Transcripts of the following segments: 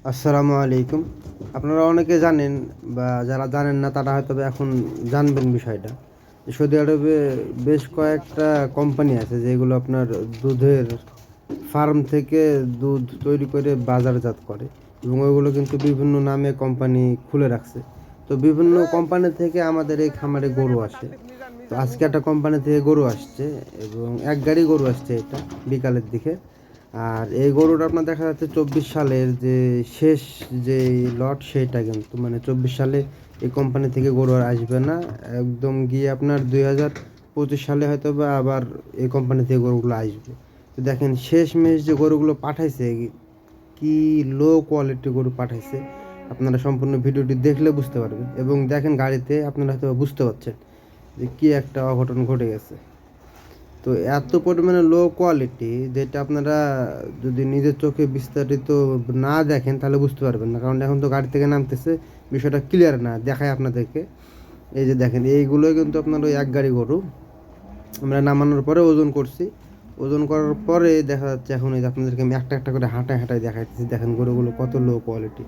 আসসালামু আলাইকুম। আপনারা অনেকে জানেন বা যারা জানেন না তারা হয়তো বা এখন জানবেন বিষয়টা। সৌদি আরবে বেশ কয়েকটা কোম্পানি আছে যেগুলো আপনার দুধের ফার্ম থেকে দুধ তৈরি করে বাজারজাত করে এবং ওইগুলো কিন্তু বিভিন্ন নামে কোম্পানি খুলে রাখছে। তো বিভিন্ন কোম্পানি থেকে আমাদের এই খামারে গরু আসে। তো আজকে একটা কোম্পানি থেকে গরু আসছে এবং এক গাড়ি গরু আসছে এটা বিকালের দিকে। আর এই গরুটা আপনার দেখা যাচ্ছে 24 সালের যে শেষ যে লট সেটা কিন্তু মানে 24 সালে এই কোম্পানি থেকে গরু আর আসবে না। একদম গিয়ে আপনার 2025 সালে হয়তো বা আবার এই কোম্পানি থেকে গরুগুলো আসবে। তো দেখেন শেষমেশ যে গরুগুলো পাঠাইছে কি লো কোয়ালিটি গরু পাঠাইছে। আপনারা সম্পূর্ণ ভিডিওটি দেখলে বুঝতে পারবেন এবং দেখেন গাড়িতে আপনারা হয়তো বুঝতে পারছেন যে কি একটা অঘটন ঘটে গেছে। তো এত পরিমাণে লো কোয়ালিটি যেটা আপনারা যদি নিজের চোখে বিস্তারিত না দেখেন তাহলে বুঝতে পারবেন না, কারণ এখন তো গাড়ি থেকে নামতেছে, বিষয়টা ক্লিয়ার না দেখায় আপনাদেরকে। এই যে দেখেন এইগুলো কিন্তু আপনার ওই এক গাড়ি গরু আমরা নামানোর পরে ওজন করছি। ওজন করার পরে দেখা যাচ্ছে এখন এই যে আপনাদেরকে আমি একটা একটা করে হাঁটায় হাঁটায় দেখাইতেছি। দেখেন গরুগুলো কত লো কোয়ালিটি।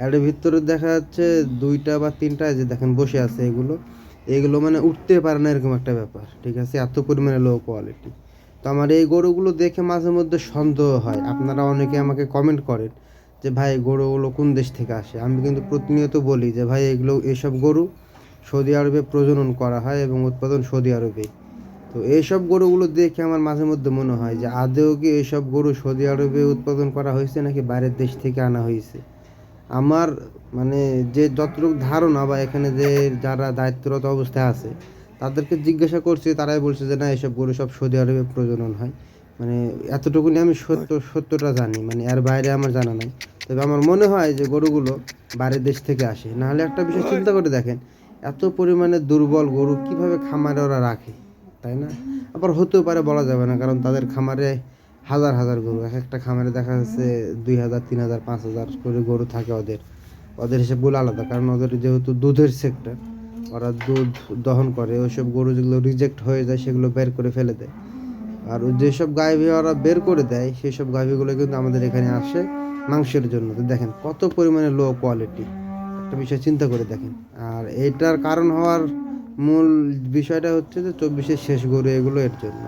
এর ভিতরে দেখা যাচ্ছে দুইটা বা তিনটা যে দেখেন বসে আছে, এগুলো এগুলো মানে উঠতে পারে না এরকম একটা ব্যাপার, ঠিক আছে, এত পরিমাণে লো কোয়ালিটি। তো আমার এই গরুগুলো দেখে মাঝে মধ্যে সন্দেহ হয়। আপনারা অনেকে আমাকে কমেন্ট করেন যে ভাই গরুগুলো কোন দেশ থেকে আসে। আমি কিন্তু প্রতিনিয়ত বলি যে ভাই এসব গরু সৌদি আরবে প্রজনন করা হয় এবং উৎপাদন সৌদি আরবেই। তো এইসব গরুগুলো দেখে আমার মাঝে মধ্যে মনে হয় যে আদৌ কি এইসব গরু সৌদি আরবে উৎপাদন করা হয়েছে নাকি বাইরের দেশ থেকে আনা হয়েছে। আমার মানে যে যতটুকু ধারণা বা এখানে যে যারা দায়িত্বরত অবস্থায় আছে তাদেরকে জিজ্ঞাসা করছি, তারাই বলছে যে না এসব গরু সব সৌদি আরবে প্রজনন হয়। মানে এতটুকুনি আমি সত্যটা জানি, মানে এর বাইরে আমার জানা নাই। তবে আমার মনে হয় যে গরুগুলো বাইরের দেশ থেকে আসে। নাহলে একটা বিষয় চিন্তা করে দেখেন, এত পরিমাণে দুর্বল গরু কিভাবে খামারে ওরা রাখে, তাই না? আবার হতেও পারে, বলা যাবে না, কারণ তাদের খামারে হাজার হাজার গরু, এক একটা খামারে দেখা যাচ্ছে 2,000 3,000 5,000 করে গরু থাকে। ওদের ওদের হিসেবগুলো আলাদা, কারণ ওদের যেহেতু দুধের সেক্টর, ওরা দুধ দহন করে। ওইসব গরু যেগুলো রিজেক্ট হয়ে যায় সেগুলো বের করে ফেলে দেয়। আর যেসব গাভী ওরা বের করে দেয় সেই সব গাভীগুলো কিন্তু আমাদের এখানে আসে মাংসের জন্য। তো দেখেন কত পরিমাণে লো কোয়ালিটি, একটা বিষয় চিন্তা করে দেখেন। আর এটার কারণ হওয়ার মূল বিষয়টা হচ্ছে যে 24-এর শেষ গরু এগুলো এর জন্য।